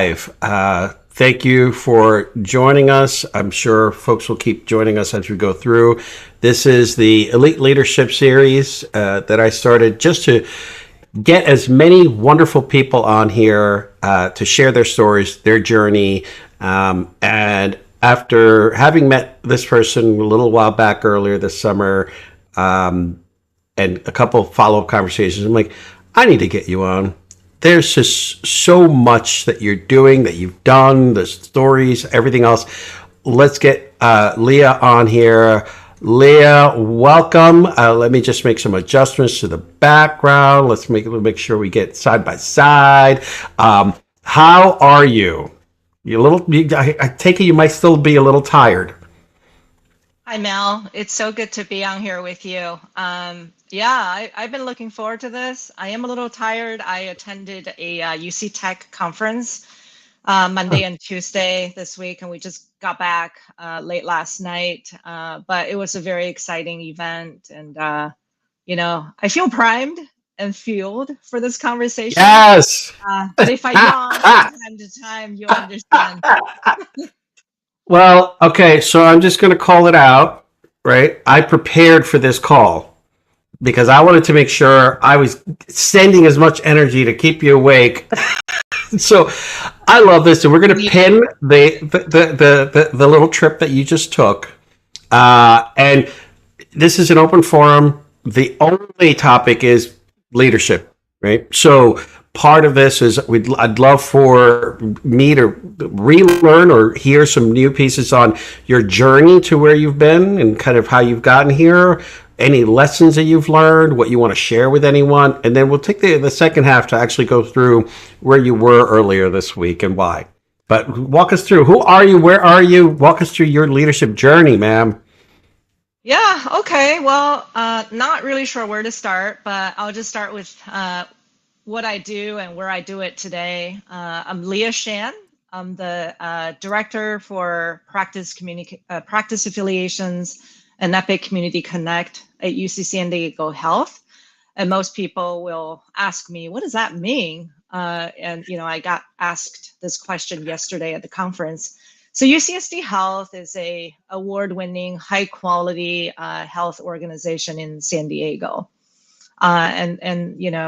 live. Thank you for joining us. I'm sure folks will keep joining us as we go through. This is the Elite Leadership Series that I started just to get as many wonderful people on here to share their stories, their journey. And after having met this person a little while back earlier this summer, and a couple of follow-up conversations, I'm like, I need to get you on. There's just so much that you're doing, that you've done, the stories, everything else. Let's get Leah on here. Leah, welcome. Let me just make some adjustments to the background. Let's make sure we get side by side. How are you? I take it you might still be a little tired. Hi, Mel. It's so good to be on here with you. I've been looking forward to this. I am a little tired. I attended a UC Tech conference Monday and Tuesday this week, and we just got back late last night. But it was a very exciting event, and I feel primed and fueled for this conversation. Yes. But if I yawn from time to time, you'll understand. Well, okay, so I'm just going to call it out, right? I prepared for this call because I wanted to make sure I was sending as much energy to keep you awake. So I love this, and we're going to pin the little trip that you just took. And this is an open forum. The only topic is leadership, right? So part of this is I'd love for me to relearn or hear some new pieces on your journey to where you've been and kind of how you've gotten here, any lessons that you've learned, what you want to share with anyone. And then we'll take the second half to actually go through where you were earlier this week and why. But walk us through. Who are you? Where are you? Walk us through your leadership journey, ma'am. Yeah, okay. Well, not really sure where to start, but I'll just start with what I do and where I do it today. I'm Leah Shan. I'm the director for practice affiliations and Epic Community Connect at UC San Diego Health. And most people will ask me, what does that mean? I got asked this question yesterday at the conference. So UCSD Health is a award-winning, high-quality health organization in San Diego. In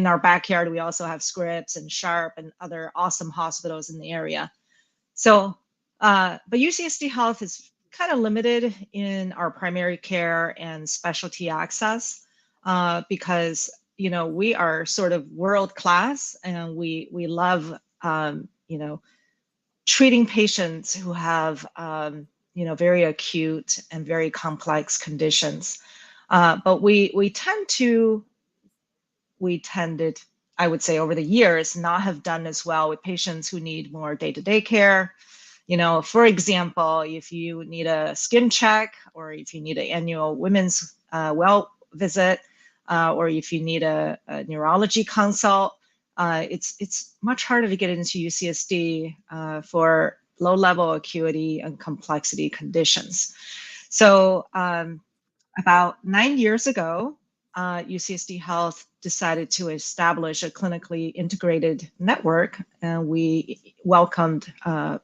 our backyard, we also have Scripps and Sharp and other awesome hospitals in the area. So, but UCSD Health is kind of limited in our primary care and specialty access because, we are sort of world-class, and we love, treating patients who have, very acute and very complex conditions. But we tended, I would say, over the years, not have done as well with patients who need more day-to-day care. For example, if you need a skin check, or if you need an annual women's well visit, or if you need a neurology consult, it's much harder to get into UCSD for low-level acuity and complexity conditions. So about 9 years ago, UCSD Health decided to establish a clinically integrated network, and we welcomed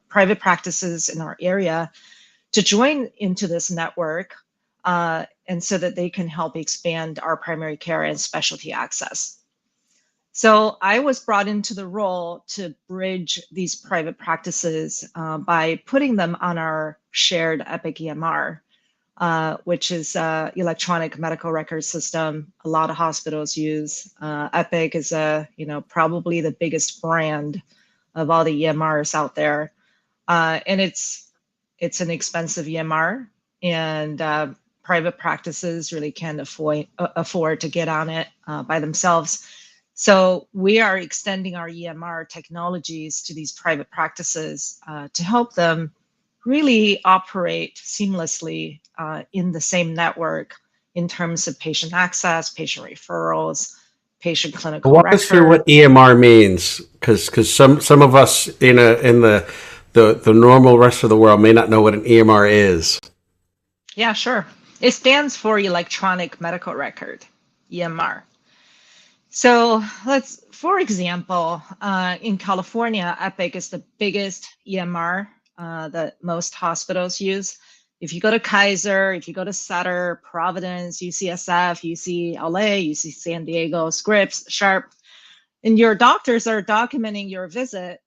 private practices in our area to join into this network, and so that they can help expand our primary care and specialty access. So I was brought into the role to bridge these private practices by putting them on our shared Epic EMR, which is electronic medical record system a lot of hospitals use. Epic is probably the biggest brand of all the EMRs out there, and it's an expensive EMR, and private practices really can't afford to get on it by themselves. So we are extending our EMR technologies to these private practices to help them really operate seamlessly in the same network in terms of patient access, patient referrals, patient clinical Walk us through record. what EMR means, because some of us in the normal rest of the world may not know what an EMR is. Yeah, sure. It stands for electronic medical record, EMR. So for example, in California, Epic is the biggest EMR that most hospitals use. If you go to Kaiser, if you go to Sutter, Providence, UCSF, UCLA, UC San Diego, Scripps, Sharp, and your doctors are documenting your visit,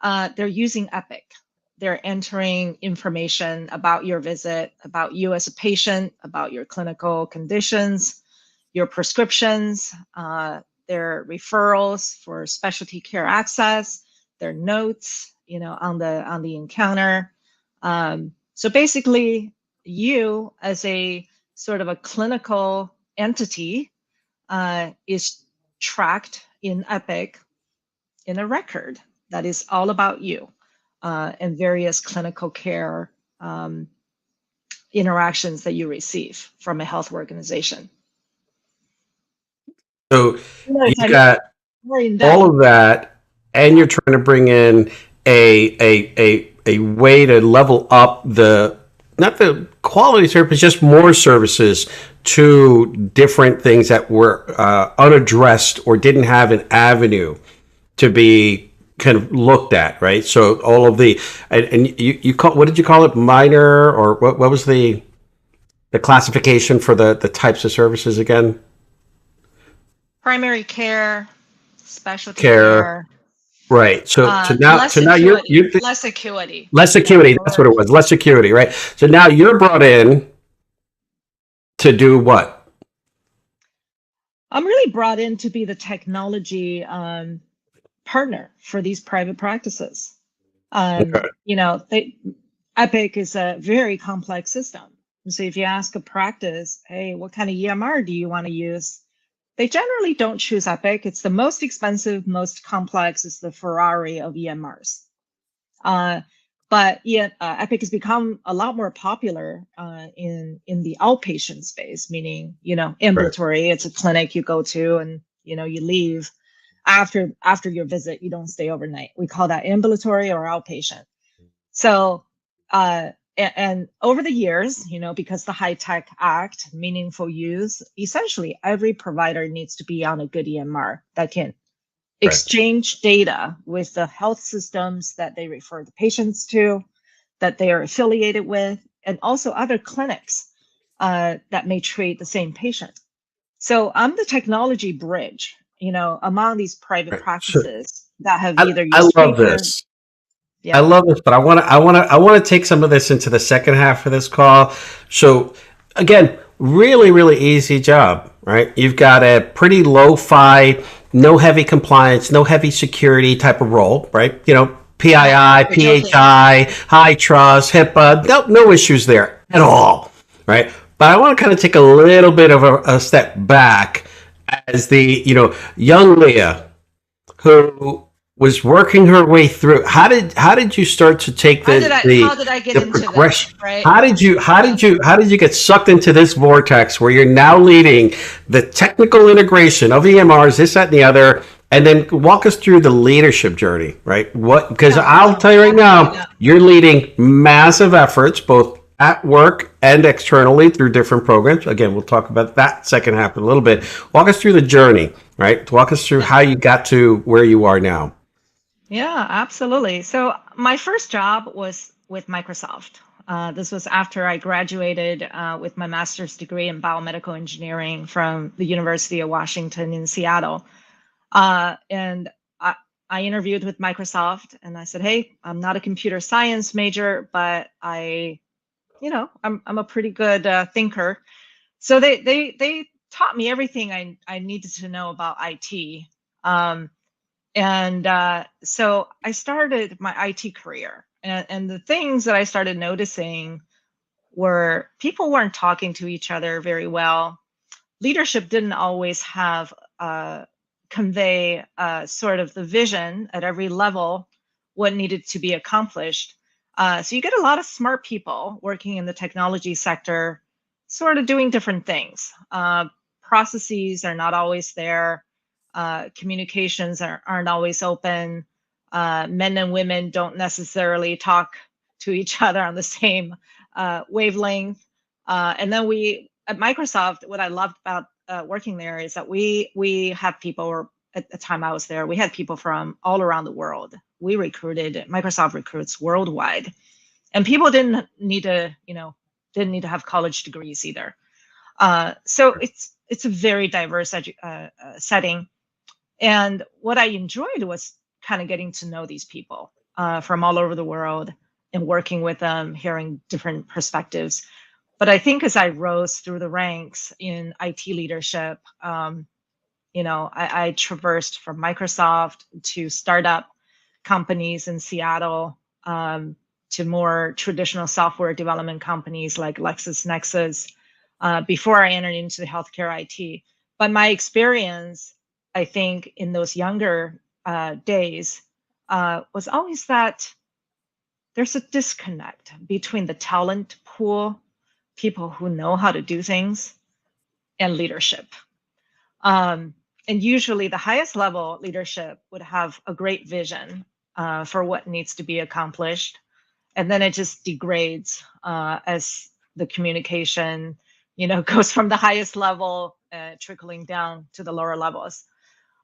they're using Epic. They're entering information about your visit, about you as a patient, about your clinical conditions, your prescriptions, their referrals for specialty care access, their notes, on the encounter. So basically, you as a sort of a clinical entity is tracked in Epic in a record that is all about you and various clinical care interactions that you receive from a health organization. So Yes, you've I'm got more in depth. all of that, and you're trying to bring in a way to level up the not the quality service, just more services to different things that were unaddressed or didn't have an avenue to be kind of looked at, right? So all of the and you call, what did you call it, minor, or what was the classification for the types of services again? Primary care, specialty Care, care, right? So less now acuity, less acuity. less Yeah, security. That's what it was. Less security, right? So now you're brought in to do what? I'm really brought in to be the technology partner for these private practices. Okay. Epic is a very complex system. And so if you ask a practice, hey, what kind of EMR do you want to use? They generally don't choose Epic. It's the most expensive, most complex. It's the Ferrari of EMRs. But yet, Epic has become a lot more popular in the outpatient space, meaning Right. ambulatory. It's a clinic you go to, and you leave after your visit. You don't stay overnight. We call that ambulatory or outpatient. So, and over the years, because the HITECH Act, meaningful use, essentially every provider needs to be on a good EMR that can Right. exchange data with the health systems that they refer the patients to, that they are affiliated with, and also other clinics that may treat the same patient. So I'm the technology bridge, among these private Right. So practices that have I, either I used love paper. this. I Yeah. love this, but I want to take some of this into the second half of this call. So again, really, really easy job, right? You've got a pretty low-fi, no heavy compliance, no heavy security type of role, right? PII, You're joking. PHI, high trust, HIPAA, no issues there at all, right? But I want to kind of take a little bit of a step back as the, young Leah who was working her way through. How did you start to take How did I get the into this, progression? right? Yeah. How did you get sucked into this vortex where you're now leading the technical integration of EMRs, this, that, and the other, and then walk us through the leadership journey, right? Because Yeah, I'll yeah, tell you right now, yeah. you're leading massive efforts both at work and externally through different programs. Again, we'll talk about that second half in a little bit. Walk us through the journey, right? Walk us through Yeah. how you got to where you are now. Yeah, absolutely. So my first job was with Microsoft. This was after I graduated with my master's degree in biomedical engineering from the University of Washington in Seattle. And I interviewed with Microsoft, and I said, "Hey, I'm not a computer science major, but I'm a pretty good thinker." So they taught me everything I needed to know about IT. And so I started my IT career, and the things that I started noticing were people weren't talking to each other very well. Leadership didn't always have convey sort of the vision at every level, what needed to be accomplished. So you get a lot of smart people working in the technology sector, sort of doing different things. Processes are not always there. Communications aren't always open. Men and women don't necessarily talk to each other on the same wavelength. And then we at Microsoft, what I loved about working there is that we have people, or at the time I was there, we had people from all around the world. We recruited, Microsoft recruits worldwide, and people didn't need to, didn't need to have college degrees either. So it's a very diverse setting. And what I enjoyed was kind of getting to know these people from all over the world and working with them, hearing different perspectives. But I think as I rose through the ranks in IT leadership, I traversed from Microsoft to startup companies in Seattle, to more traditional software development companies like LexisNexis, before I entered into the healthcare IT. But my experience, I think, in those younger days was always that there's a disconnect between the talent pool, people who know how to do things, and leadership. And usually the highest level leadership would have a great vision for what needs to be accomplished. And then it just degrades as the communication, goes from the highest level trickling down to the lower levels.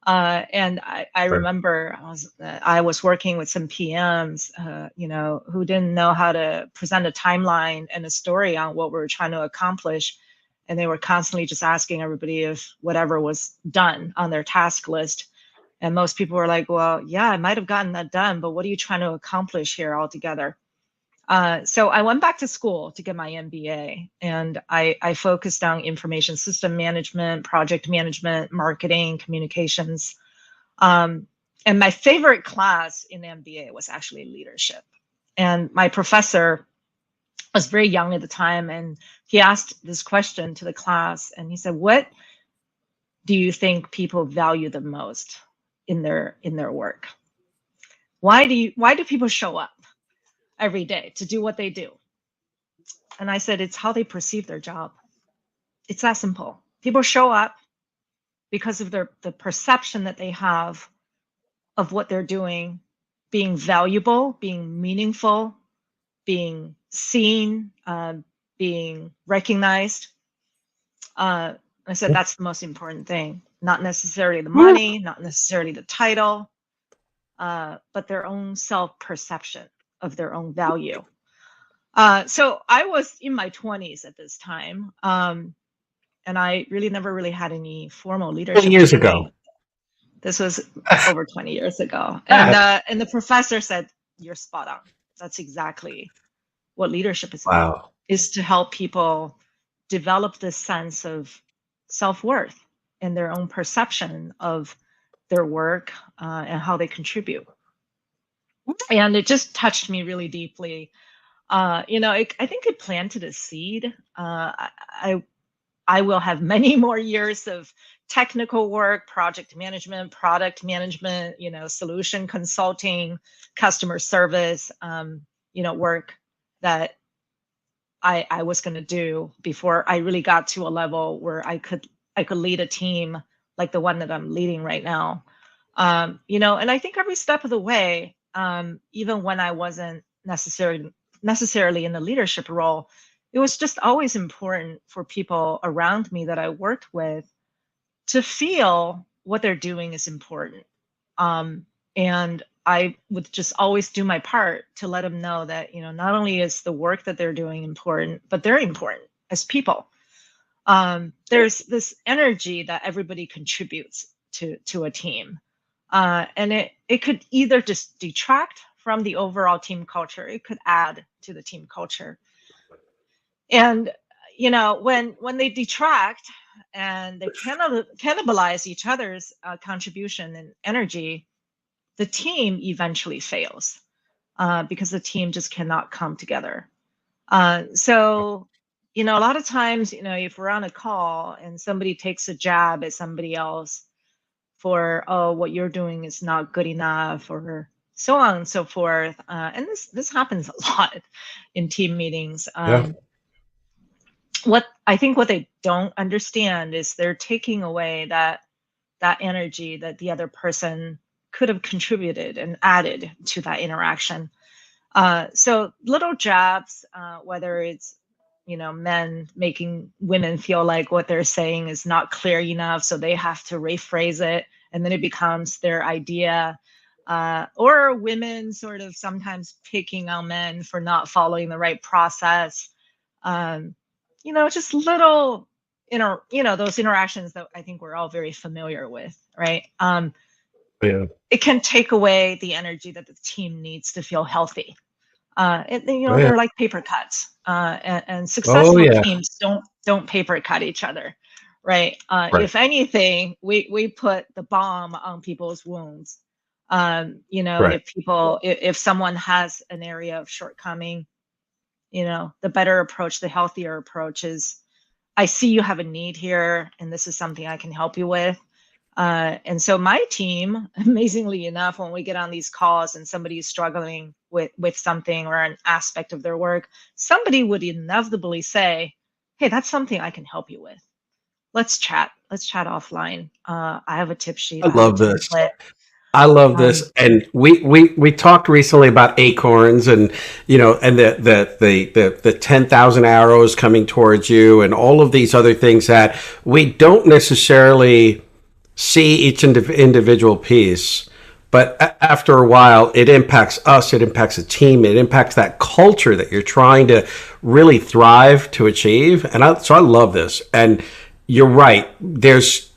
And I remember I was working with some PMs, who didn't know how to present a timeline and a story on what we were trying to accomplish. And they were constantly just asking everybody if whatever was done on their task list. And most people were like, well, yeah, I might have gotten that done, but what are you trying to accomplish here altogether? So I went back to school to get my MBA, and I focused on information system management, project management, marketing, communications. And my favorite class in MBA was actually leadership. And my professor was very young at the time, and he asked this question to the class, and he said, what do you think people value the most in their work? Why do people show up every day to do what they do? And I said, it's how they perceive their job. It's that simple. People show up because of the perception that they have of what they're doing being valuable, being meaningful, being seen, being recognized. I said, that's the most important thing. Not necessarily the money, not necessarily the title, but their own self-perception of their own value. So I was in my 20s at this time, and I really never really had any formal leadership 20 years training. ago. This was over 20 years ago. And the professor said, you're spot on. That's exactly what leadership is about, is to help people develop this sense of self-worth and their own perception of their work and how they contribute. And it just touched me really deeply. I think it planted a seed. I will have many more years of technical work, project management, product management, solution consulting, customer service, work that I was going to do before I really got to a level where I could lead a team like the one that I'm leading right now. And I think every step of the way, even when I wasn't necessarily in the leadership role, it was just always important for people around me that I worked with to feel what they're doing is important. And I would just always do my part to let them know that, not only is the work that they're doing important, but they're important as people. There's this energy that everybody contributes to a team. And it could either just detract from the overall team culture, it could add to the team culture. And when they detract and they cannibalize each other's contribution and energy, the team eventually fails because the team just cannot come together. So a lot of times, if we're on a call and somebody takes a jab at somebody else for, oh, what you're doing is not good enough, or so on and so forth. And this happens a lot in team meetings. What they don't understand is they're taking away that energy that the other person could have contributed and added to that interaction. So little jabs, whether it's men making women feel like what they're saying is not clear enough, so they have to rephrase it, and then it becomes their idea. Or women sort of sometimes picking on men for not following the right process. Um, just little those interactions that I think we're all very familiar with, right? Yeah. It can take away the energy that the team needs to feel healthy. Oh yeah. They're like paper cuts, and Oh successful yeah. teams don't paper cut each other, right? Right. If anything, we put the balm on people's wounds. Right. If someone has an area of shortcoming, the better approach, the healthier approach is, I see you have a need here, and this is something I can help you with. And so my team, amazingly enough, when we get on these calls and somebody is struggling with something or an aspect of their work, somebody would inevitably say, "Hey, that's something I can help you with. Let's chat. Let's chat offline. I have a tip sheet. I I have a love this. template." I love Um, this, and we talked recently about acorns, and and the 10,000 arrows coming towards you, and all of these other things that we don't necessarily see each individual piece, but after a while, it impacts us, it impacts the team, it impacts that culture that you're trying to really thrive to achieve, and so I love this, and you're right. There's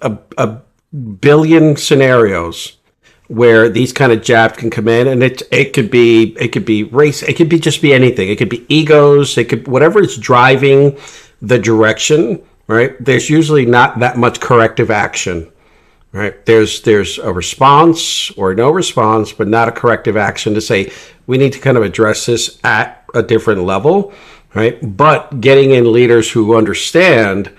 a billion scenarios where these kind of jabs can come in, and it could be race, it could be just be anything, it could be egos, it could whatever is driving the direction, right? There's usually not that much corrective action, right? There's a response or no response, but not a corrective action to say we need to kind of address this at a different level, right? But getting in leaders who understand,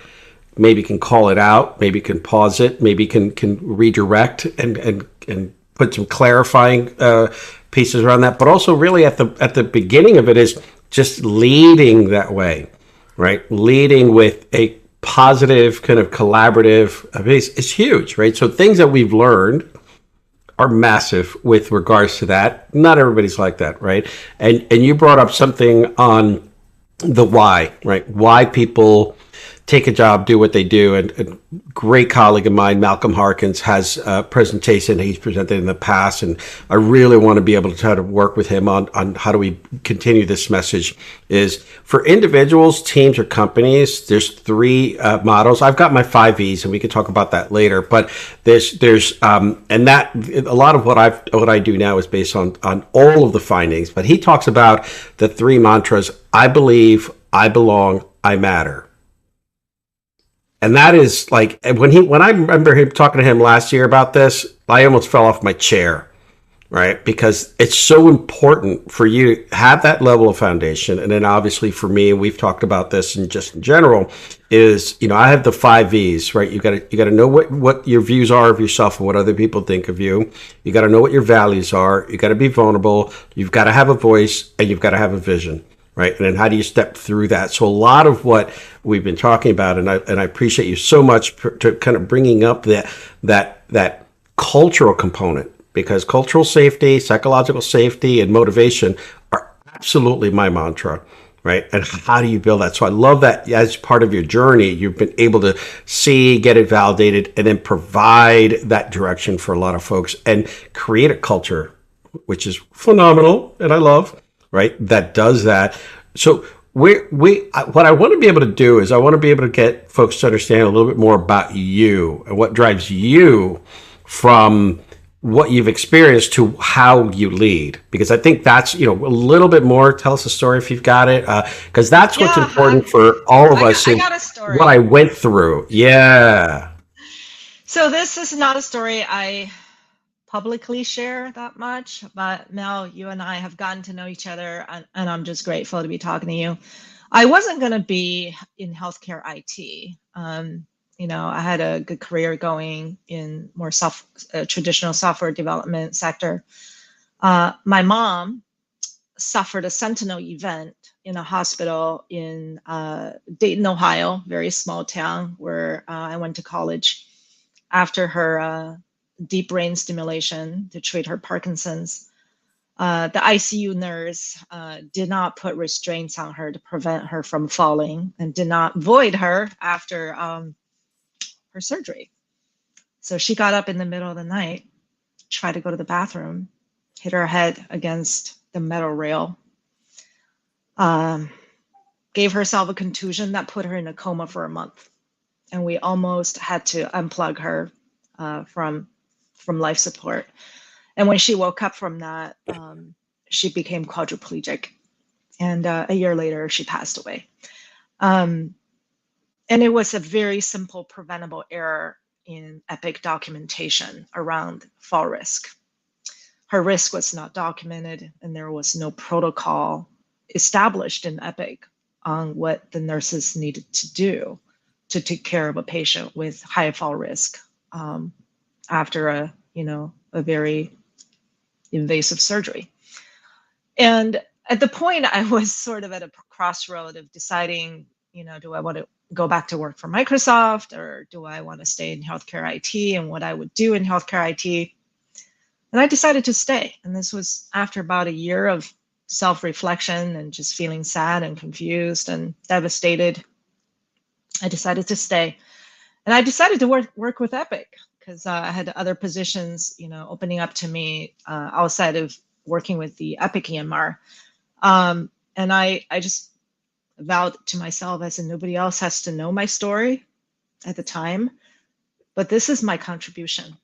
maybe can call it out, maybe can pause it, maybe can redirect and put some clarifying pieces around that. But also, really at the beginning of it is just leading that way, right? Leading with a positive kind of collaborative base is huge, right? So things that we've learned are massive with regards to that. Not everybody's like that, right? And you brought up something on the why, right? Why people take a job, do what they do. And a great colleague of mine, Malcolm Harkins, has a presentation he's presented in the past. And I really want to be able to try to work with him on how do we continue this message. Is for individuals, teams, or companies, there's three models. I've got my 5 E's, and we can talk about that later. But there's and that a lot of what I do now is based on all of the findings. But he talks about the three mantras: I believe, I belong, I matter. And that is like when I remember him talking to him last year about this, I almost fell off my chair, right? Because it's so important for you to have that level of foundation. And then obviously for me, we've talked about this and just in general, is I have the 5 V's, right? You gotta know what your views are of yourself and what other people think of you. You gotta know what your values are. You gotta be vulnerable. You've got to have a voice, and you've got to have a vision. Right. And then how do you step through that? So a lot of what we've been talking about, and I appreciate you so much for kind of bringing up that cultural component, because cultural safety, psychological safety, and motivation are absolutely my mantra. Right. And how do you build that? So I love that as part of your journey, you've been able to see, get it validated, and then provide that direction for a lot of folks and create a culture, which is phenomenal. And I love, right, that does that. So what I want to be able to do is I want to be able to get folks to understand a little bit more about you and what drives you from what you've experienced to how you lead, because I think that's a little bit more. Tell us a story if you've got it, because that's what's yeah, important for all of us I and got a what I story. went through. Yeah. So this is not a story I publicly share that much, but Mel, you and I have gotten to know each other, and I'm just grateful to be talking to you. I wasn't going to be in healthcare IT. I had a good career going in more traditional software development sector. My mom suffered a sentinel event in a hospital in Dayton, Ohio, very small town where I went to college. After her deep brain stimulation to treat her Parkinson's, The ICU nurse did not put restraints on her to prevent her from falling, and did not void her after her surgery. So she got up in the middle of the night, tried to go to the bathroom, hit her head against the metal rail, gave herself a contusion that put her in a coma for a month. And we almost had to unplug her from life support. And when she woke up from that, she became quadriplegic. And a year later, she passed away. And it was a very simple preventable error in Epic documentation around fall risk. Her risk was not documented, and there was no protocol established in Epic on what the nurses needed to do to take care of a patient with high fall risk after a very invasive surgery. And at the point, I was sort of at a crossroad of deciding, do I want to go back to work for Microsoft, or do I want to stay in healthcare IT, and what I would do in healthcare IT. And I decided to stay. And this was after about a year of self-reflection and just feeling sad and confused and devastated. I decided to stay. And I decided to work with Epic because I had other positions, opening up to me outside of working with the Epic EMR. And I just vowed to myself, I said, nobody else has to know my story at the time, but this is my contribution.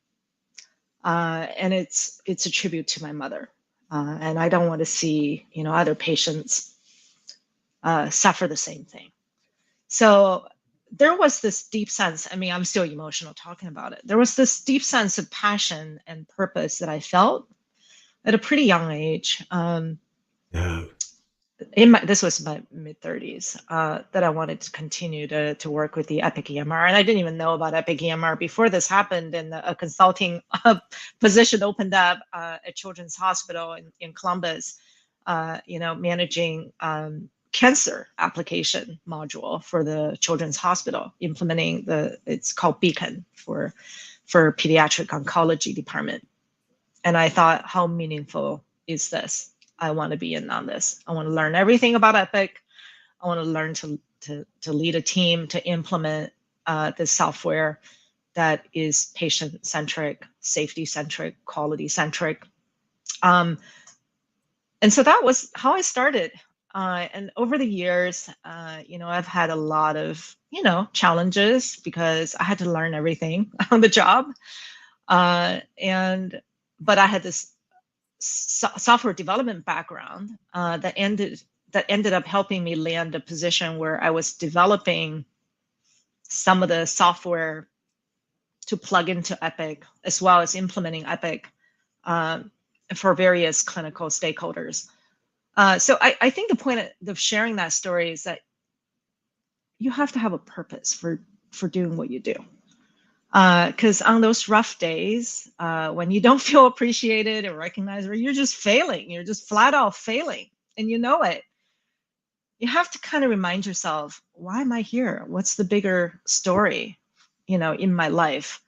And it's a tribute to my mother. And I don't want to see, other patients suffer the same thing. So there was this deep sense, I'm still emotional talking about it. There was this deep sense of passion and purpose that I felt at a pretty young age. Yeah. This was my mid-30s, that I wanted to continue to work with the Epic EMR. And I didn't even know about Epic EMR before this happened, and a consulting position opened up at Children's Hospital in Columbus, managing cancer application module for the Children's Hospital, implementing it's called Beacon for pediatric oncology department. And I thought, how meaningful is this? I want to be in on this. I want to learn everything about Epic. I want to learn to lead a team to implement this software that is patient-centric, safety-centric, quality-centric. And so that was how I started. And over the years, I've had a lot of, challenges because I had to learn everything on the job. But I had this software development background that ended up helping me land a position where I was developing some of the software to plug into Epic, as well as implementing Epic for various clinical stakeholders. So I think the point of sharing that story is that you have to have a purpose for doing what you do. Because on those rough days, when you don't feel appreciated or recognized, or you're just failing, you're just flat out failing, and you know it, you have to kind of remind yourself, why am I here? What's the bigger story, in my life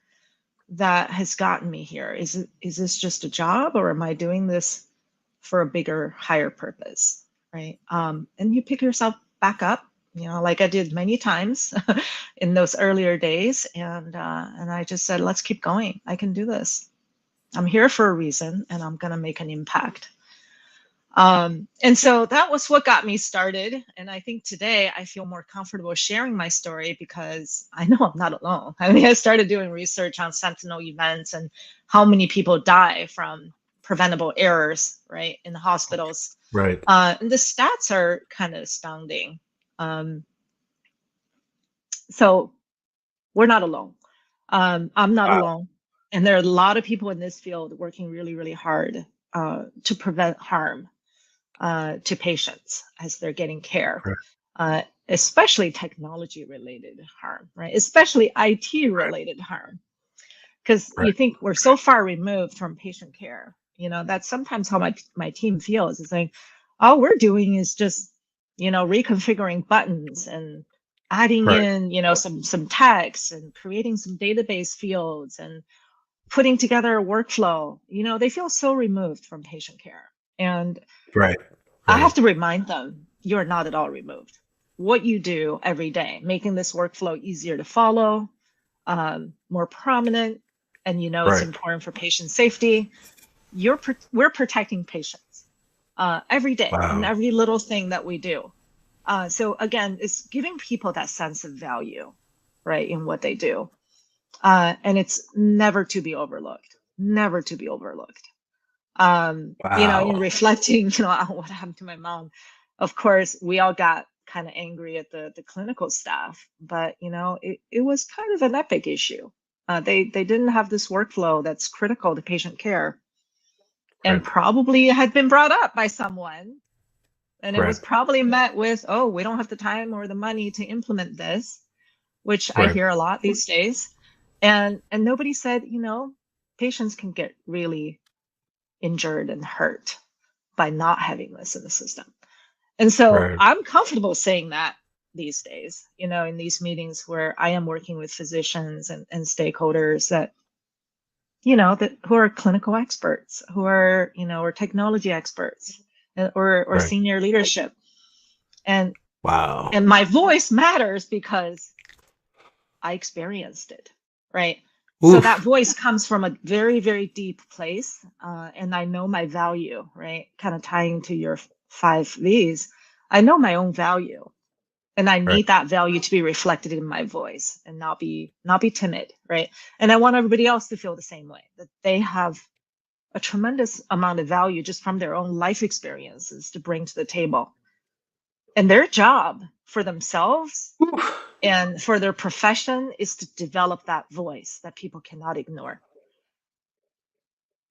that has gotten me here? Is this just a job, or am I doing this for a bigger, higher purpose, right? And you pick yourself back up, like I did many times in those earlier days. And I just said, let's keep going. I can do this. I'm here for a reason, and I'm going to make an impact. And so that was what got me started. And I think today I feel more comfortable sharing my story because I know I'm not alone. I started doing research on sentinel events and how many people die from preventable errors, right, in the hospitals. Right. And the stats are kind of astounding. So we're not alone. I'm not alone. And there are a lot of people in this field working really, really hard to prevent harm to patients as they're getting care, especially technology-related harm, right? Especially IT-related harm. Because you think we're so far removed from patient care. That's sometimes how my team feels. It's like, all we're doing is just, reconfiguring buttons and adding in, some text and creating some database fields and putting together a workflow. They feel so removed from patient care. And Right. I Right. have to remind them, you're not at all removed. What you do every day, making this workflow easier to follow, more prominent, and it's Right. important for patient safety. We're protecting patients every day in Wow. every little thing that we do. So again, it's giving people that sense of value, right, in what they do, and it's never to be overlooked. Never to be overlooked. In Wow. reflecting, on what happened to my mom, of course, we all got kind of angry at the clinical staff, but it was kind of an epic issue. They didn't have this workflow that's critical to patient care, and Right. probably it had been brought up by someone, and it was Right. probably met with, oh, we don't have the time or the money to implement this, which I Right. hear a lot these days. And nobody said, patients can get really injured and hurt by not having this in the system. And so Right. I'm comfortable saying that these days, in these meetings where I am working with physicians and stakeholders that, that who are clinical experts, who are, or technology experts, or Right. senior leadership. And Wow. and my voice matters because I experienced it, right? So that Oof. voice comes from a very, very deep place, and I know my value, right? Kind of tying to your 5 V's. I know my own value, and I Right. need that value to be reflected in my voice and not be timid, right? And I want everybody else to feel the same way, that they have a tremendous amount of value just from their own life experiences to bring to the table. And their job for themselves Oof. and for their profession is to develop that voice that people cannot ignore,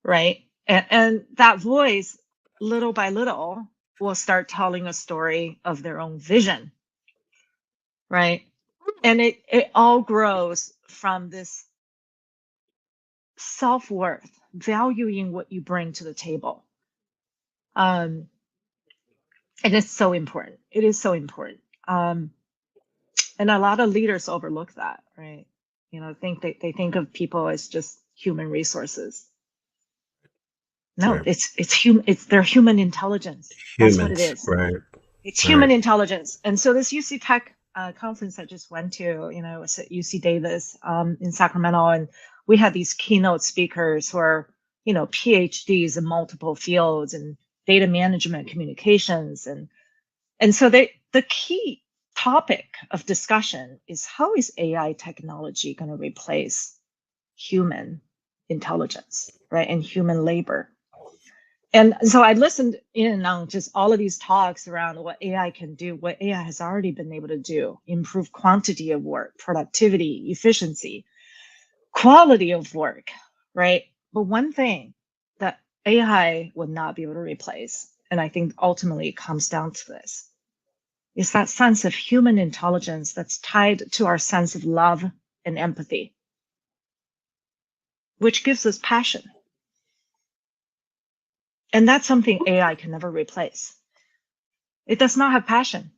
right? And that voice, little by little, will start telling a story of their own vision, right? And it all grows from this self-worth, valuing what you bring to the table. Um, and it's so important. It is so important. And a lot of leaders overlook that, right? Think they think of people as just human resources. No, Right. it's human. It's their human intelligence. That's what it Humans. is. Right. It's Right. human intelligence. And so this UC Tech conference I just went to, it was at UC Davis in Sacramento, and we had these keynote speakers who are, PhDs in multiple fields and data management, communications, and so the key topic of discussion is, how is AI technology going to replace human intelligence, right, and human labor? And so I listened in on just all of these talks around what AI can do, what AI has already been able to do: improve quantity of work, productivity, efficiency, quality of work, right? But one thing that AI would not be able to replace, and I think ultimately it comes down to this, is that sense of human intelligence that's tied to our sense of love and empathy, which gives us passion. And that's something AI can never replace. It does not have passion.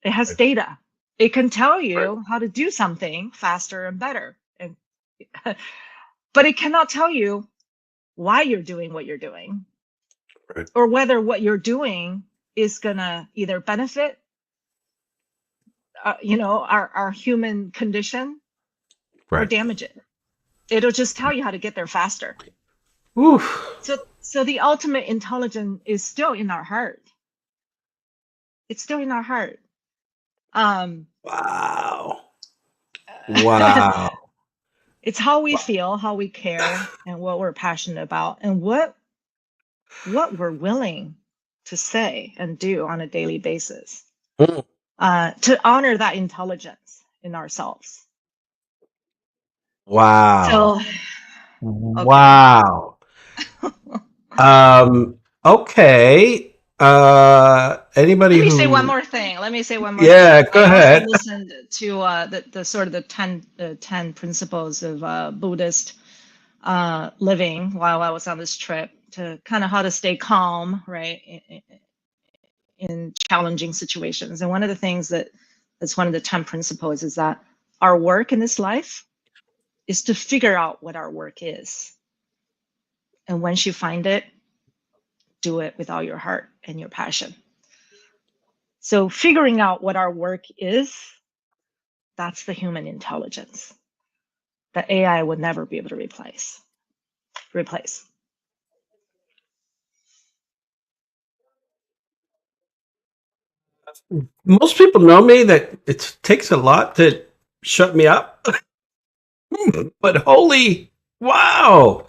It has Right. data. It can tell Right. you how to do something faster and better. And but it cannot tell you why you're doing what you're doing, Right. or whether what you're doing is gonna either benefit our human condition or Right. damage it. It'll just tell you how to get there faster. Oof. So the ultimate intelligence is still in our heart. It's still in our heart. Um, Wow. Wow. it's how we Wow. feel, how we care, and what we're passionate about, and what we're willing to say and do on a daily basis Mm. to honor that intelligence in ourselves. Wow. So, okay. Wow. Okay. Anybody Let me say one who, more thing. Let me say one more yeah, thing. go I also ahead. listened to the sort of the 10 principles of Buddhist living while I was on this trip, to kind of how to stay calm, right, in challenging situations. And one of the things that's one of the 10 principles is that our work in this life is to figure out what our work is. And once you find it, do it with all your heart and your passion. So figuring out what our work is, that's the human intelligence that AI would never be able to replace. Most people know me that it takes a lot to shut me up, but holy wow,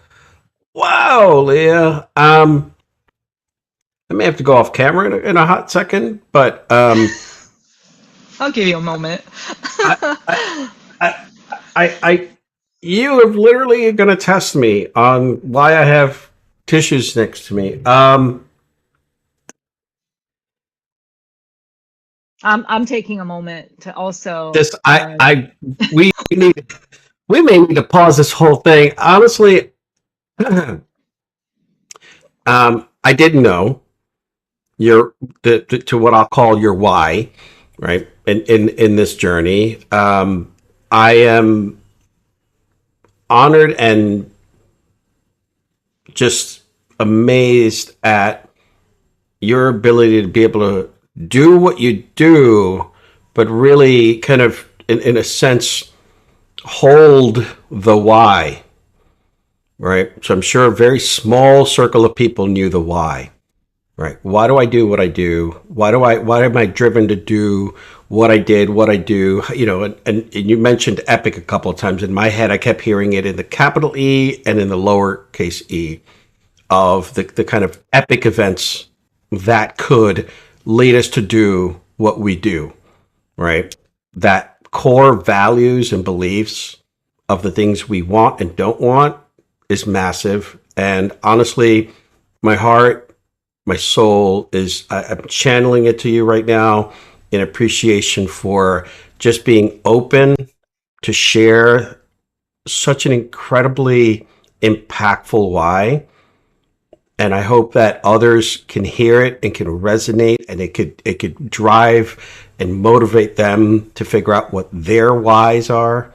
wow, Leah. I may have to go off camera in a hot second, but I'll give you a moment. I, I, I, I, you have literally going to test me on why I have tissues next to me. I'm taking a moment to also This, we need, we may need to pause this whole thing. Honestly, I didn't know your to what I'll call your why, right? In this journey, I am honored and just amazed at your ability to be able to do what you do, but really kind of, in a sense, hold the why, right? So I'm sure a very small circle of people knew the why, right? Why do I do what I do? Why am I driven to do what I did, what I do? You know, and you mentioned epic a couple of times. In my head, I kept hearing it in the capital E and in the lowercase e of the kind of epic events that could lead us to do what we do, right? That core values and beliefs of the things we want and don't want is massive. And honestly, my heart, my soul is, I'm channeling it to you right now in appreciation for just being open to share such an incredibly impactful why. And I hope that others can hear it and can resonate, and it could drive and motivate them to figure out what their whys are.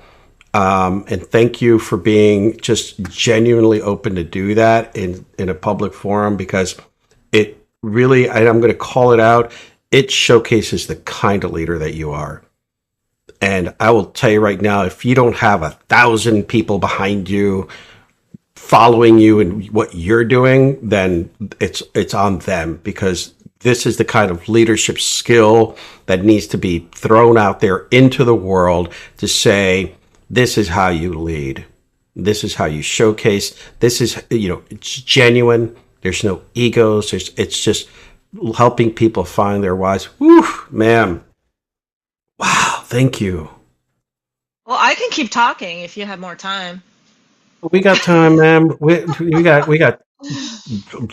And thank you for being just genuinely open to do that in a public forum, because it really, and I'm going to call it out, it showcases the kind of leader that you are. And I will tell you right now, if you don't have 1,000 people behind you following you and what you're doing, then it's on them, because this is the kind of leadership skill that needs to be thrown out there into the world to say, this is how you lead. This is how you showcase. This is, it's genuine. There's no egos. It's just helping people find their whys. Whew, man. Wow. Thank you. Well, I can keep talking if you have more time. We got time, man. We got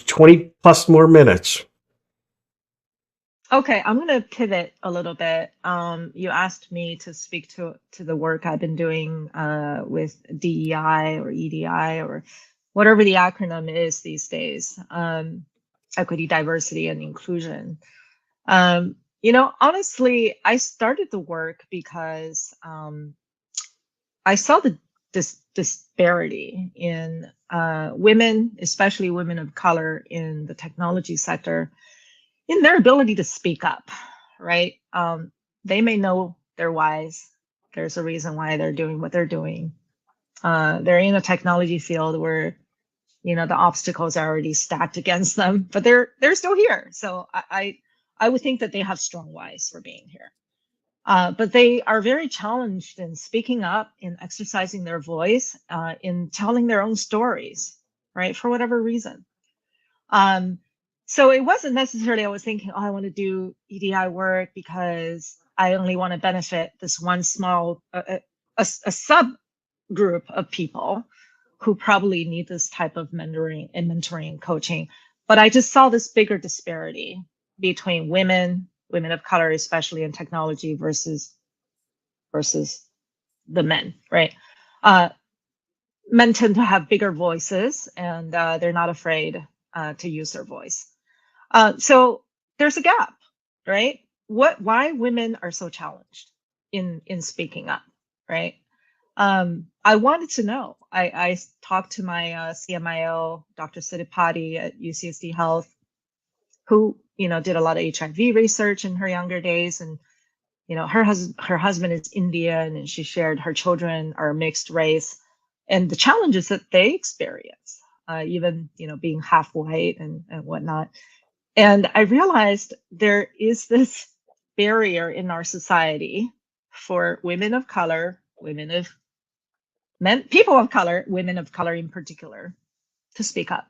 20 plus more minutes. Okay, I'm gonna pivot a little bit. You asked me to speak to the work I've been doing with DEI or EDI or whatever the acronym is these days, equity, diversity, and inclusion. Honestly, I started the work because I saw this disparity in women, especially women of color in the technology sector, in their ability to speak up, right? They may know their whys. There's a reason why they're doing what they're doing. They're in a technology field where the obstacles are already stacked against them, but they're still here. So I would think that they have strong whys for being here. But they are very challenged in speaking up, in exercising their voice, in telling their own stories, right? For whatever reason. So it wasn't necessarily I was thinking, oh, I want to do EDI work because I only want to benefit this one small, a subgroup of people who probably need this type of mentoring and coaching. But I just saw this bigger disparity between women of color, especially in technology, versus the men, right? Men tend to have bigger voices, and they're not afraid to use their voice. So there's a gap, right? Why women are so challenged in speaking up, right? I wanted to know. I talked to my CMIO, Dr. Siddipati at UCSD Health, who, did a lot of HIV research in her younger days. And, her husband is Indian, and she shared her children are mixed race and the challenges that they experience, even, being half white and whatnot. And I realized there is this barrier in our society for women of color, people of color, women of color in particular, to speak up.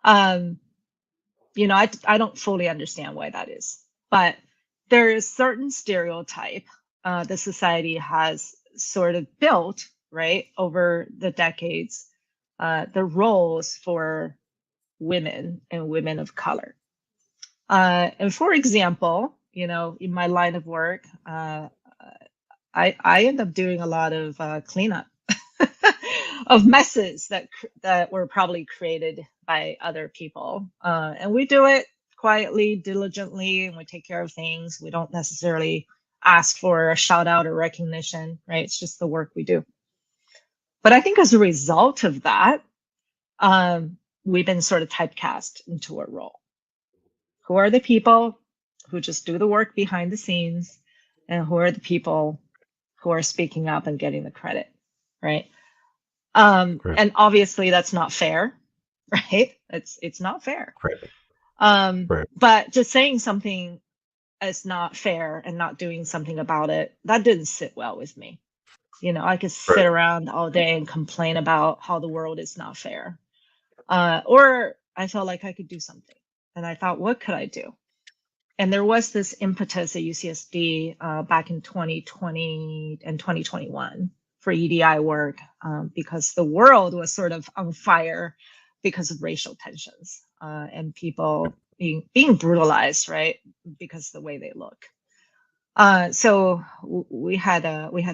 I don't fully understand why that is, but there is certain stereotype the society has sort of built, right, over the decades, the roles for women and women of color. And for example, in my line of work, I end up doing a lot of cleanup of messes that were probably created by other people, and we do it quietly, diligently, and we take care of things. We don't necessarily ask for a shout out or recognition, right? It's just the work we do. But I think as a result of that, we've been sort of typecast into a role. Who are the people who just do the work behind the scenes, and who are the people who are speaking up and getting the credit, right? Right. And obviously that's not fair, right? It's not fair. Right. Right. But just saying something is not fair and not doing something about it, that didn't sit well with me. I could sit Right. around all day and complain about how the world is not fair. Or I felt like I could do something. And I thought, what could I do? And there was this impetus at UCSD back in 2020 and 2021 for EDI work, because the world was sort of on fire because of racial tensions, and people being brutalized, right, because of the way they look. So we had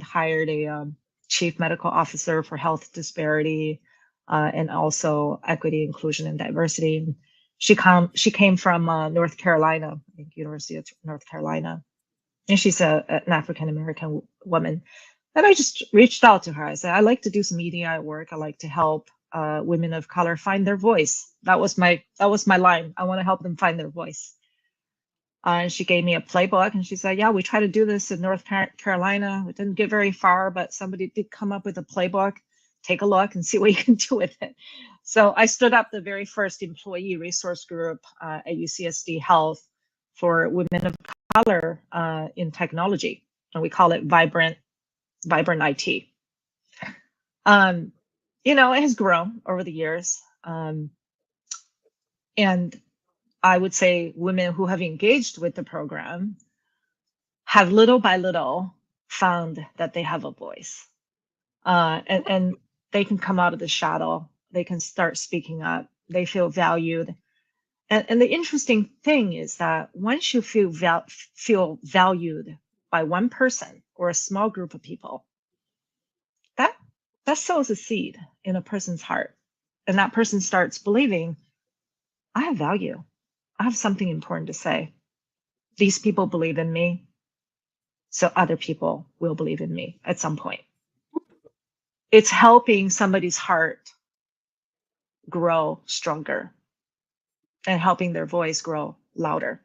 hired a chief medical officer for health disparity, and also equity, inclusion, and diversity. She came from North Carolina, I think University of North Carolina, and she's an African American woman. And I just reached out to her. I said, I like to do some EDI work. I like to help women of color find their voice. That was my line. I want to help them find their voice. And she gave me a playbook, and she said, yeah, we try to do this in North Carolina. We didn't get very far, but somebody did come up with a playbook. Take a look and see what you can do with it. So I stood up the very first employee resource group at UCSD Health for women of color in technology, and we call it Vibrant IT. It has grown over the years, and I would say women who have engaged with the program have little by little found that they have a voice, and they can come out of the shadow. They can start speaking up. They feel valued. And the interesting thing is that once you feel valued by one person or a small group of people, that sows a seed in a person's heart. And that person starts believing, I have value. I have something important to say. These people believe in me, so other people will believe in me at some point. It's helping somebody's heart grow stronger and helping their voice grow louder.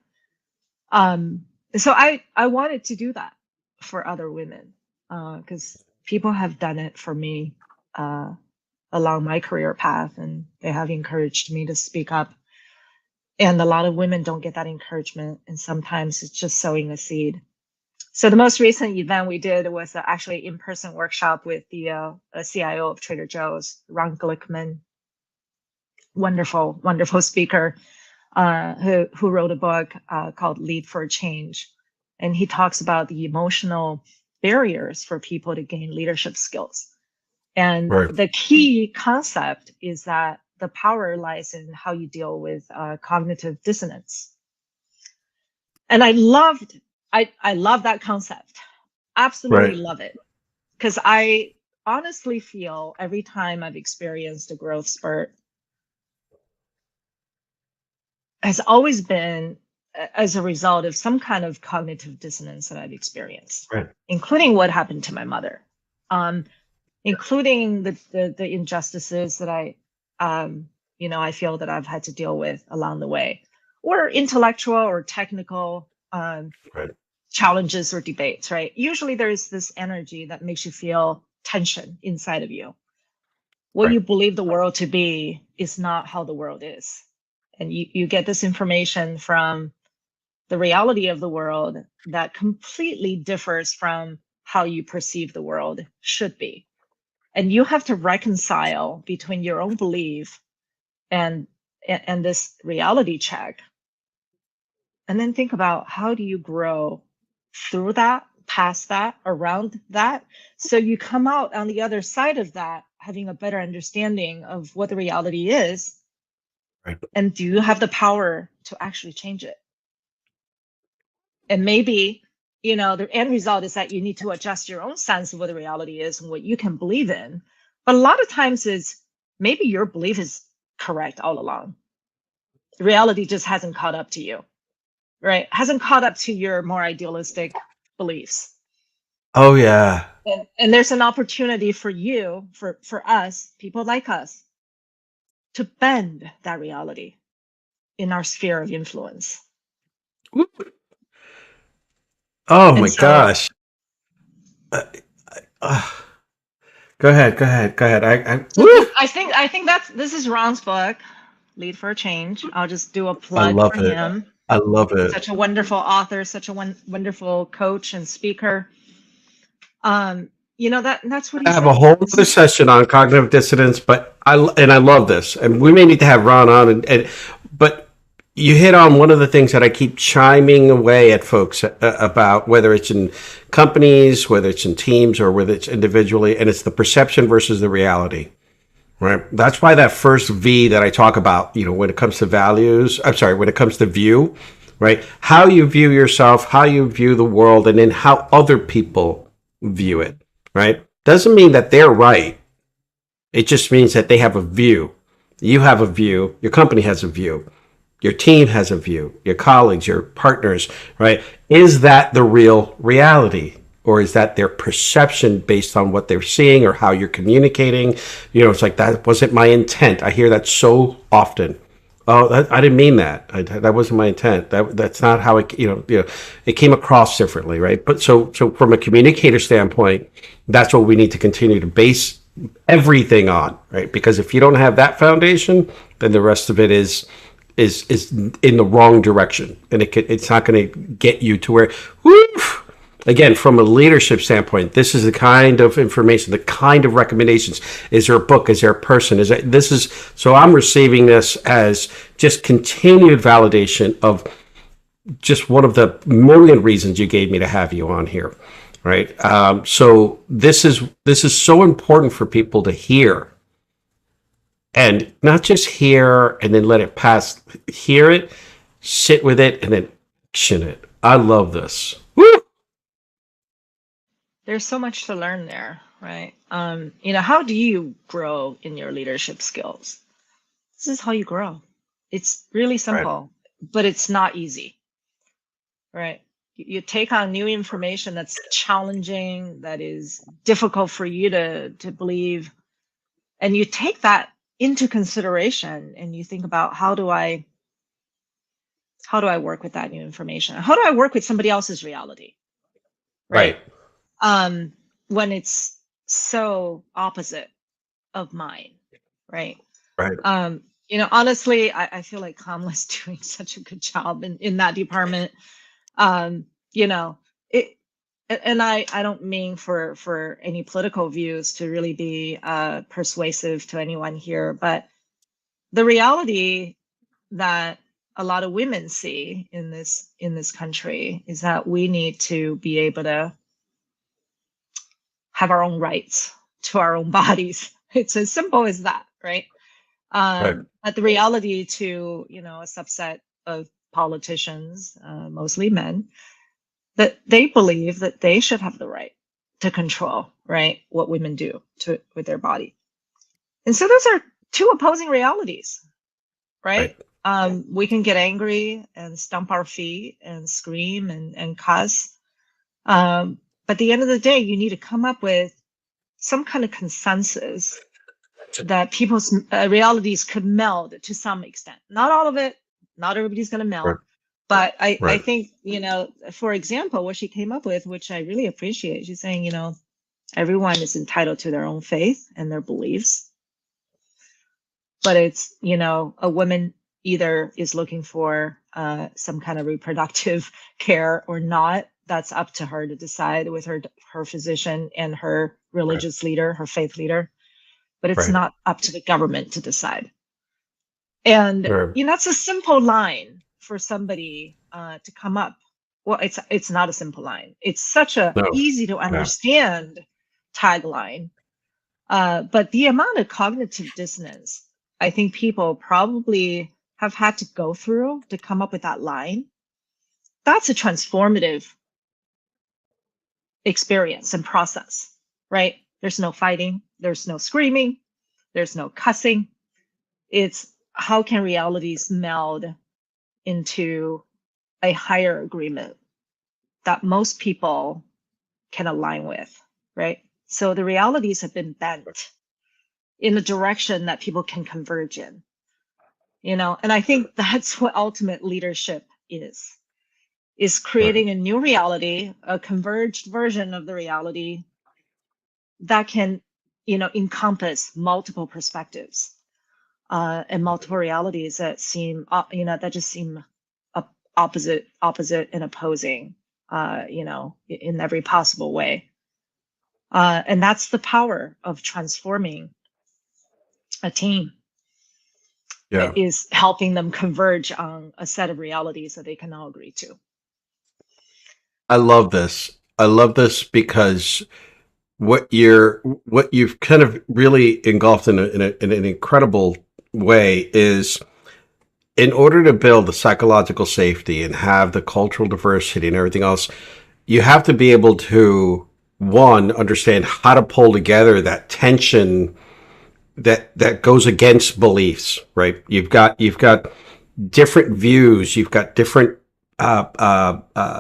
So I wanted to do that for other women, because people have done it for me along my career path, and they have encouraged me to speak up. And a lot of women don't get that encouragement, and sometimes it's just sowing a seed. So the most recent event we did was actually an in-person workshop with the CIO of Trader Joe's, Ron Glickman. Wonderful, wonderful speaker, who wrote a book called Lead for Change. And he talks about the emotional barriers for people to gain leadership skills. And Right. the key concept is that the power lies in how you deal with cognitive dissonance. And I love that concept. Absolutely Right. love it. Because I honestly feel every time I've experienced a growth spurt has always been as a result of some kind of cognitive dissonance that I've experienced, Right. including what happened to my mother, including the injustices that I feel that I've had to deal with along the way, or intellectual or technical Right. challenges or debates, right? Usually there's this energy that makes you feel tension inside of you. What Right. you believe the world to be is not how the world is. And you get this information from the reality of the world that completely differs from how you perceive the world should be. And you have to reconcile between your own belief and this reality check, and then think about how do you grow through that, past that, around that, so you come out on the other side of that having a better understanding of what the reality is, Right. and do you have the power to actually change it. And maybe, the end result is that you need to adjust your own sense of what the reality is and what you can believe in. But a lot of times is maybe your belief is correct all along. Reality just hasn't caught up to you, right? Hasn't caught up to your more idealistic beliefs. Oh yeah. And there's an opportunity for you, for us, people like us, to bend that reality in our sphere of influence. Woo. Oh And my so gosh. Uh, uh, go ahead. Go ahead. Go ahead. So Woo! I think this is Ron's book, Lead for a Change. I'll just do a I plug love for it. him. I love it. Such a wonderful author, such a wonderful coach and speaker. That's what I he's have a saying. whole This other is session on cognitive dissonance, but I love this, and we may need to have Ron on, but you hit on one of the things that I keep chiming away at folks about, whether it's in companies, whether it's in teams, or whether it's individually, and it's the perception versus the reality. Right. That's why that first V that I talk about, when it comes to values, I'm sorry, when it comes to view, right? How you view yourself, how you view the world, and then how other people view it, right? Doesn't mean that they're right. It just means that they have a view. You have a view, your company has a view, your team has a view, your colleagues, your partners, right? Is that the real reality? Or is that their perception based on what they're seeing or how you're communicating? It's like, that wasn't my intent. I hear that so often. Oh, I didn't mean that. That wasn't my intent. That's not how it. It came across differently, right? But so from a communicator standpoint, that's what we need to continue to base everything on, right? Because if you don't have that foundation, then the rest of it is in the wrong direction, and it's not going to get you to where. Whoo, again, from a leadership standpoint, this is the kind of information, the kind of recommendations. Is there a book? Is there a person? So I'm receiving this as just continued validation of just one of the million reasons you gave me to have you on here, right? So this is so important for people to hear, and not just hear and then let it pass. Hear it, sit with it, and then action it. I love this. Woo! There's so much to learn there, right? How do you grow in your leadership skills? This is how you grow. It's really Right. simple, but it's not easy, right? You take on new information that's challenging, that is difficult for you to believe, and you take that into consideration, and you think about how do I work with that new information? How do I work with somebody else's reality, right? Right. When it's so opposite of mine, right? Right. Honestly, I feel like Kamla's doing such a good job in that department. You know, it, and I don't mean for any political views to really be persuasive to anyone here, but the reality that a lot of women see in this country is that we need to be able to have our own rights to our own bodies. It's as simple as that, right? Right. But the reality to a subset of politicians, mostly men, that they believe that they should have the right to control, right, what women do with their body. And so those are two opposing realities, right? Right. We can get angry and stomp our feet and scream and cuss. But at the end of the day, you need to come up with some kind of consensus that people's realities could meld to some extent. Not all of it, Not everybody's going to Right. melt. But I Right. think, for example, what she came up with, which I really appreciate, she's saying, everyone is entitled to their own faith and their beliefs. But it's, a woman either is looking for some kind of reproductive care or not. That's up to her to decide with her physician and her Right. religious leader, her faith leader. But it's Right. not up to the government to decide. And Right. that's a simple line for somebody to come up. Well, it's not a simple line. It's such a No. easy to Yeah. understand tagline. But the amount of cognitive dissonance I think people probably have had to go through to come up with that line, that's a transformative experience and process, right? There's no fighting, there's no screaming, there's no cussing. It's how can realities meld into a higher agreement that most people can align with, right? So the realities have been bent in a direction that people can converge in, and I think that's what ultimate leadership is Right. creating a new reality, a converged version of the reality that can, encompass multiple perspectives and multiple realities that seem, that just seem opposite and opposing, in every possible way. And that's the power of transforming a team, Yeah. is helping them converge on a set of realities that they can all agree to. I love this. I love this because what you've kind of really engulfed in an incredible way is, in order to build the psychological safety and have the cultural diversity and everything else, you have to be able to, one, understand how to pull together that tension that goes against beliefs, right? You've got different views, you've got different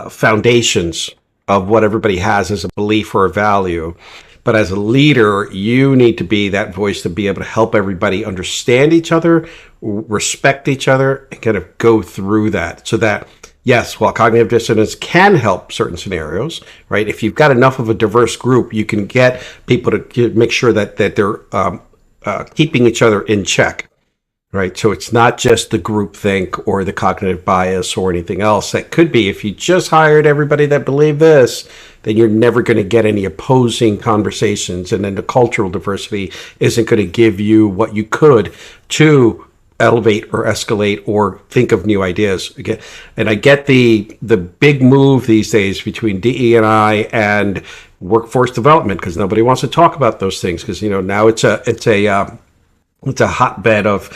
foundations of what everybody has as a belief or a value. But as a leader, you need to be that voice to be able to help everybody understand each other, respect each other, and kind of go through that. So that, yes, while cognitive dissonance can help certain scenarios, right? If you've got enough of a diverse group, you can get people to make sure that they're keeping each other in check. Right. So it's not just the group think or the cognitive bias or anything else. That could be, if you just hired everybody that believe this, then you're never going to get any opposing conversations. And then the cultural diversity isn't going to give you what you could to elevate or escalate or think of new ideas again. And I get the big move these days between DE&I and workforce development, because nobody wants to talk about those things, because now it's a hotbed of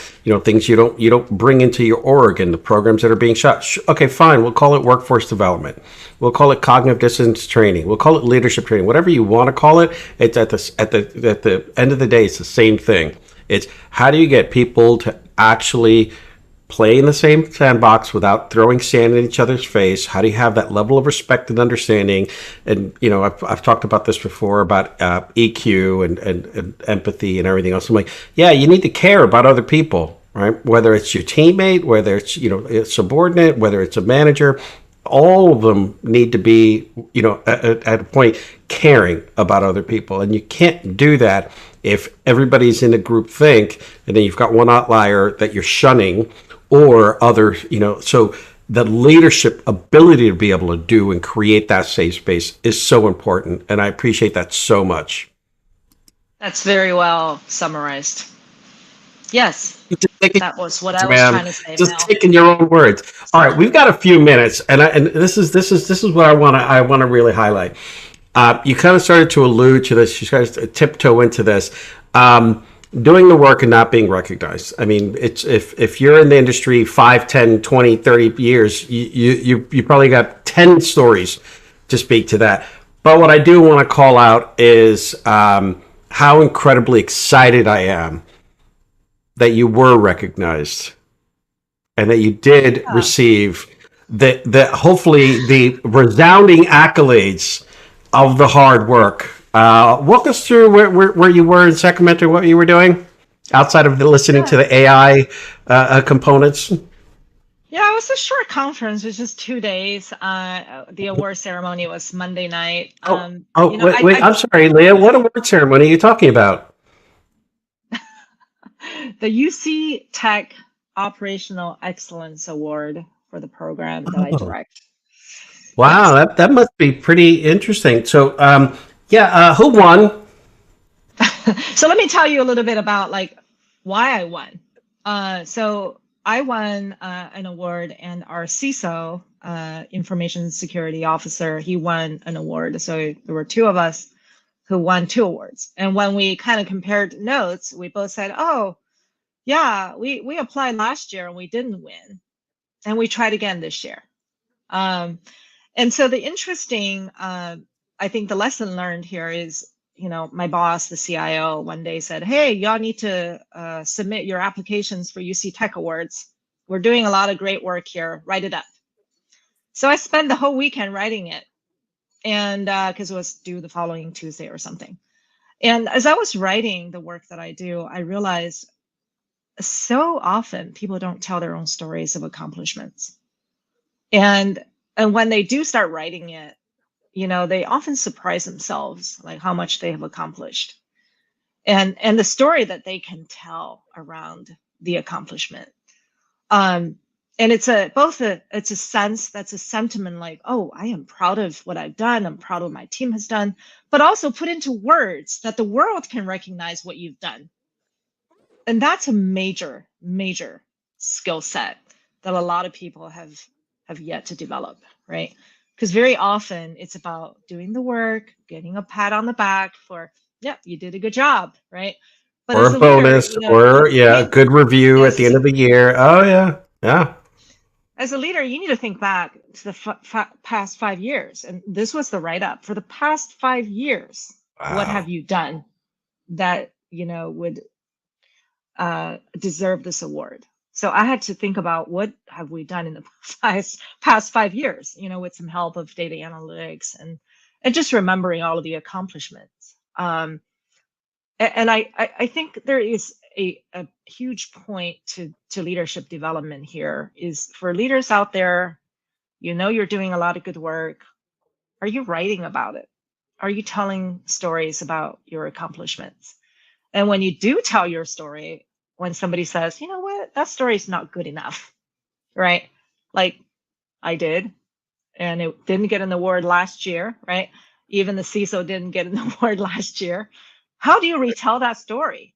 things you don't bring into your org, and the programs that are being shot. Okay, fine. We'll call it workforce development. We'll call it cognitive dissonance training. We'll call it leadership training. Whatever you want to call it. It's at the end of the day, it's the same thing. It's how do you get people to actually play in the same sandbox without throwing sand in each other's face? How do you have that level of respect and understanding? And I've talked about this before about EQ and empathy and everything else. I'm like, yeah, you need to care about other people, right? Whether it's your teammate, whether it's a subordinate, whether it's a manager, all of them need to be at a point caring about other people. And you can't do that if everybody's in a group think, and then you've got one outlier that you're shunning, or other, so the leadership ability to be able to do and create that safe space is so important. And I appreciate that so much. That's very well summarized. Yes, that was what I was trying to say. Just taking your own words. All right, we've got a few minutes, and this is what I want to really highlight. You kind of started to allude to this. You started to tiptoe into this. Doing the work and not being recognized. I mean, it's if you're in the industry 5, 10, 20, 30 years, you probably got 10 stories to speak to that. But what I do want to call out is how incredibly excited I am that you were recognized and that you did receive the hopefully the resounding accolades of the hard work. Walk us through where you were in Sacramento, what you were doing outside of listening to the AI components. Yeah, it was a short conference. It was just 2 days. The award ceremony was Monday night. Wait. I'm sorry, Leah. What award ceremony are you talking about? The UC Tech Operational Excellence Award for the program that I Oh, direct. wow. Yes. That must be pretty interesting. So, who won? So let me tell you a little bit about like why I won. So I won an award, and our CISO, Information Security Officer, he won an award. So there were two of us who won two awards. And when we kind of compared notes, we both said, "Oh, yeah, we applied last year and we didn't win, and we tried again this year." Um, and so the interesting, I think the lesson learned here is, my boss, the CIO, one day said, "Hey, y'all need to submit your applications for UC Tech Awards. We're doing a lot of great work here. Write it up." So I spent the whole weekend writing it, and because it was due the following Tuesday or something. And as I was writing the work that I do, I realized so often people don't tell their own stories of accomplishments. And when they do start writing it, they often surprise themselves like how much they have accomplished, and the story that they can tell around the accomplishment. um and it's a sense, that's a sentiment like, "Oh, I am proud of what I've done, I'm proud of what my team has done," but also put into words that the world can recognize what you've done. And that's a major skill set that a lot of people have yet to develop, right? Because very often it's about doing the work, getting a pat on the back for, "Yeah, you did a good job," right? But Or as a a leader, bonus, or a you good review at the end yes, of the year. Oh, yeah. Yeah. as a leader, you need to think back to the past 5 years, and this was the write up for the past 5 years. What Wow. have you done that would deserve this award? So I had to think about what have we done in the past 5 years, with some help of data analytics and just remembering all of the accomplishments. And I think there is a huge point to leadership development here is for leaders out there. You're doing a lot of good work. Are you writing about it? Are you telling stories about your accomplishments? And when you do tell your story, when somebody says, "You know what, that story is not good enough," right? Like I did, and it didn't get an award last year, right? Even the CISO didn't get an award last year. How do you retell that story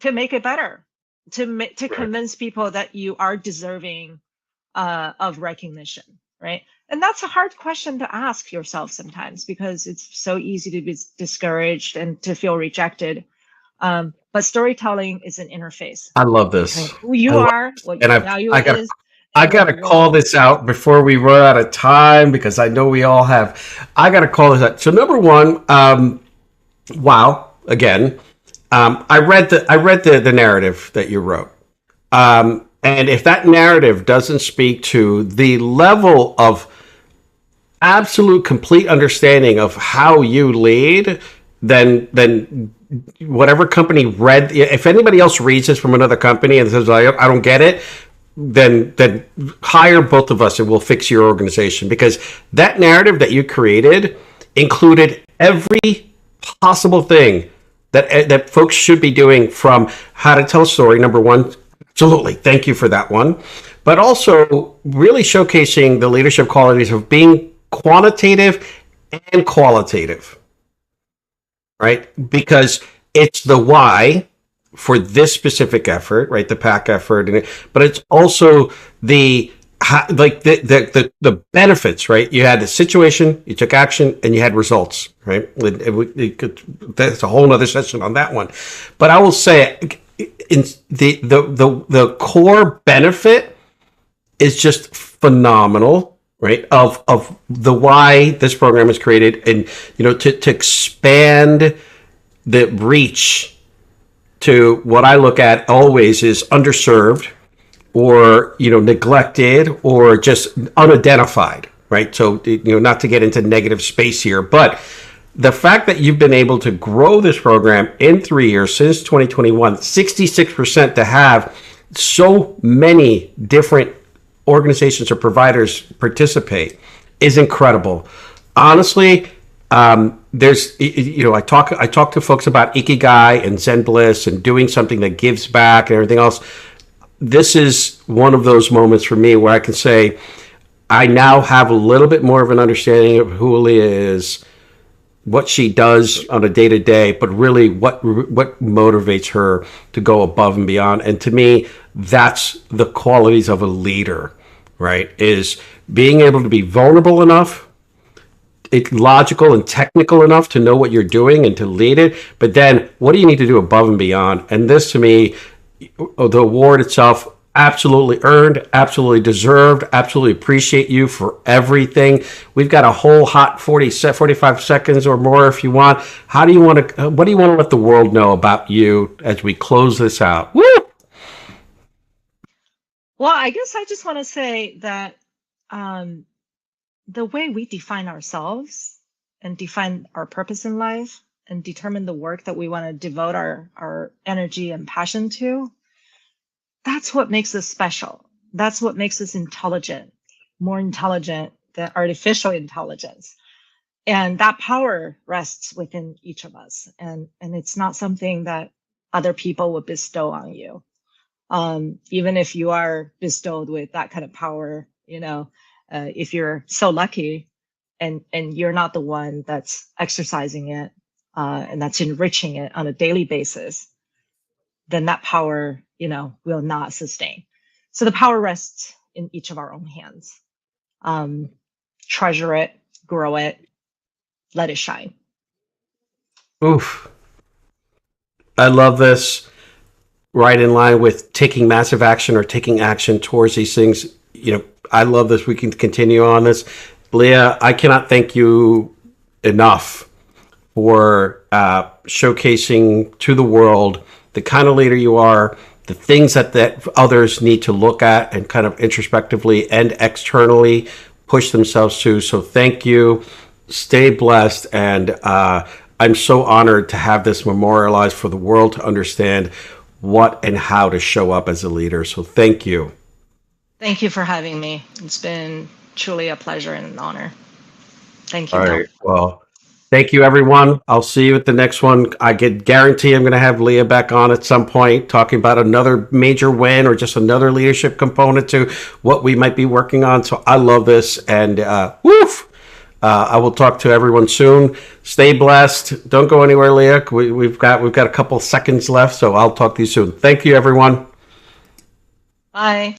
to make it better, to Right. convince people that you are deserving of recognition, right? And that's a hard question to ask yourself sometimes because it's so easy to be discouraged and to feel rejected. But storytelling is an interface I love between this. who I you love are, this. what And your value is, I and what got the to call world. this out before we run out of time because I know we all have. I got to call this out. So number one, wow, again, I read the narrative that you wrote. And if that narrative doesn't speak to the level of absolute complete understanding of how you lead, then whatever company read, if anybody else reads this from another company and says I don't get it, then hire both of us and we'll fix your organization, because that narrative that you created included every possible thing that folks should be doing, from how to tell a story, number one. Absolutely, thank you for that one. But also really showcasing the leadership qualities of being quantitative and qualitative, right? Because it's the why for this specific effort, right? The pack effort, but it's also the like the benefits, right? You had a situation, you took action, and you had results, right? That's a whole nother session on that one. But I will say, in the core benefit is just phenomenal, right? Of the why this program is created, and to expand the reach to what I look at always is underserved, or neglected, or just unidentified, right? So not to get into negative space here, but the fact that you've been able to grow this program in 3 years since 2021, 66%, to have so many different organizations or providers participate is incredible. Honestly, there's, I talk to folks about Ikigai and Zen Bliss and doing something that gives back and everything else. This is one of those moments for me where I can say, I now have a little bit more of an understanding of who Leah is, what she does on a day to day, but really what motivates her to go above and beyond. And to me, that's the qualities of a leader, right? Is being able to be vulnerable enough, logical and technical enough to know what you're doing and to lead it. But then what do you need to do above and beyond? And this, to me, the award itself, absolutely earned, absolutely deserved, absolutely appreciate you for everything. We've got a whole hot 45 seconds or more if you want. What do you want to let the world know about you as we close this out? Woo! Well, I guess I just want to say that the way we define ourselves and define our purpose in life and determine the work that we want to devote our energy and passion to, that's what makes us special. That's what makes us intelligent, more intelligent than artificial intelligence. And that power rests within each of us. And it's not something that other people would bestow on you. Even if you are bestowed with that kind of power, if you're so lucky and you're not the one that's exercising it and that's enriching it on a daily basis, then that power, will not sustain. So the power rests in each of our own hands. Treasure it, grow it, let it shine. Oof. I love this. Right in line with taking massive action or taking action towards these things. I love this. We can continue on this. Leah, I cannot thank you enough for showcasing to the world the kind of leader you are, the things that others need to look at and kind of introspectively and externally push themselves to. So thank you. Stay blessed. And I'm so honored to have this memorialized for the world to understand what and how to show up as a leader. So thank you. Thank you for having me. It's been truly a pleasure and an honor. Thank you. All right. Well, thank you, everyone. I'll see you at the next one. I can guarantee I'm going to have Leah back on at some point talking about another major win or just another leadership component to what we might be working on. So I love this. And woof! I will talk to everyone soon. Stay blessed. Don't go anywhere, Leah. We've got a couple seconds left, so I'll talk to you soon. Thank you, everyone. Bye.